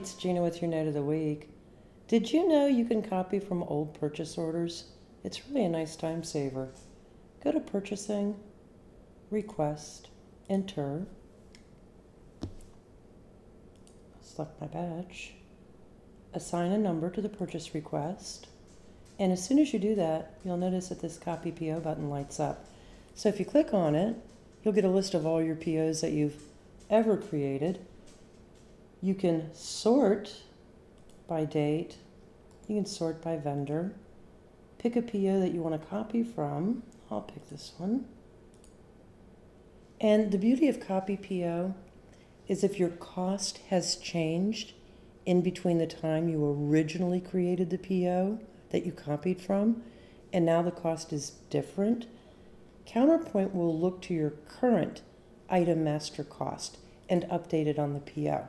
it's Gina with your note of the week. Did you know you can copy from old purchase orders? It's really a nice time saver. Go to Purchasing, Request, Enter, select my batch, assign a number to the purchase request, and as soon as you do that, you'll notice that this Copy PO button lights up. So if you click on it, you'll get a list of all your POs that you've ever created. You can sort by date, you can sort by vendor, pick a PO that you want to copy from. I'll pick this one. And the beauty of Copy PO is if your cost has changed in between the time you originally created the PO that you copied from, and now the cost is different, Counterpoint will look to your current item master cost and update it on the PO.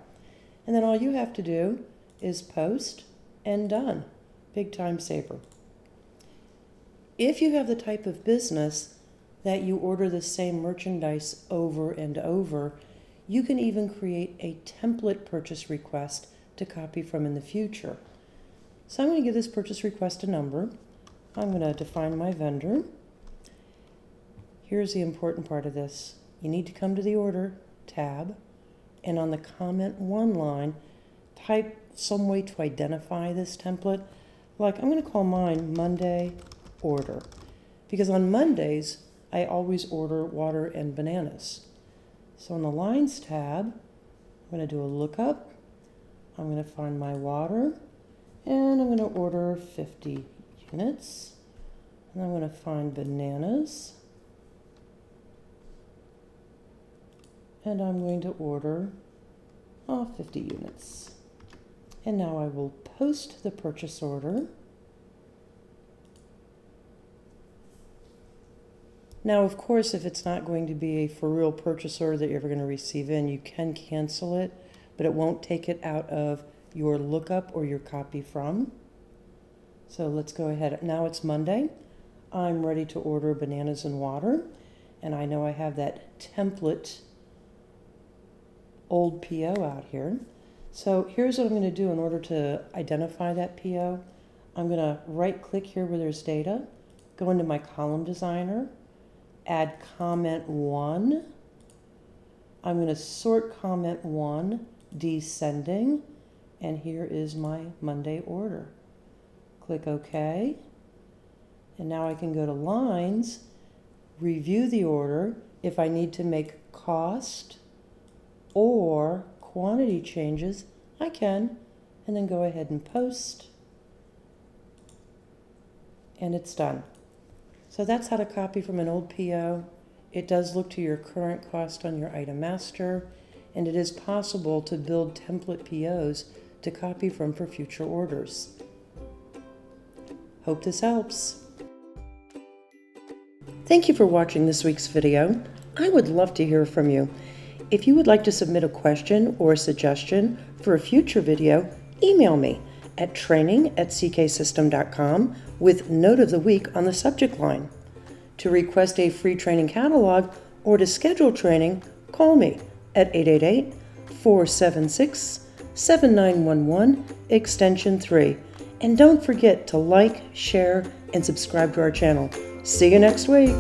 And then all you have to do is post and done. Big time saver. If you have the type of business that you order the same merchandise over and over, you can even create a template purchase request to copy from in the future. So I'm going to give this purchase request a number. I'm going to define my vendor. Here's the important part of this. You need to come to the Order tab, and on the Comment 1 line, type some way to identify this template. Like, I'm going to call mine Monday Order, because on Mondays, I always order water and bananas. So on the Lines tab, I'm going to do a lookup. I'm going to find my water, and I'm going to order 50 units. And I'm going to find bananas, and I'm going to order 50 units. And now I will post the purchase order. Now, of course, if it's not going to be a for real purchase order that you're ever going to receive in, you can cancel it, but it won't take it out of your lookup or your copy from. So let's go ahead. Now it's Monday. I'm ready to order bananas and water, and I know I have that template old PO out here. So here's what I'm going to do in order to identify that PO. I'm going to right click here where there's data, go into my column designer, add comment 1. I'm going to sort comment 1 descending, and here is my Monday order. Click OK, and now I can go to Lines, review the order. If I need to make cost or quantity changes, I can, and then go ahead and post, and it's done. So that's how to copy from an old PO. It does look to your current cost on your item master, and it is possible to build template POs to copy from for future orders. Hope this helps. Thank you for watching this week's video. I would love to hear from you. If you would like to submit a question or a suggestion for a future video, email me at training@cksystem.com with Note of the Week on the subject line. To request a free training catalog or to schedule training, call me at 888-476-7911, extension 3. And don't forget to like, share, and subscribe to our channel. See you next week.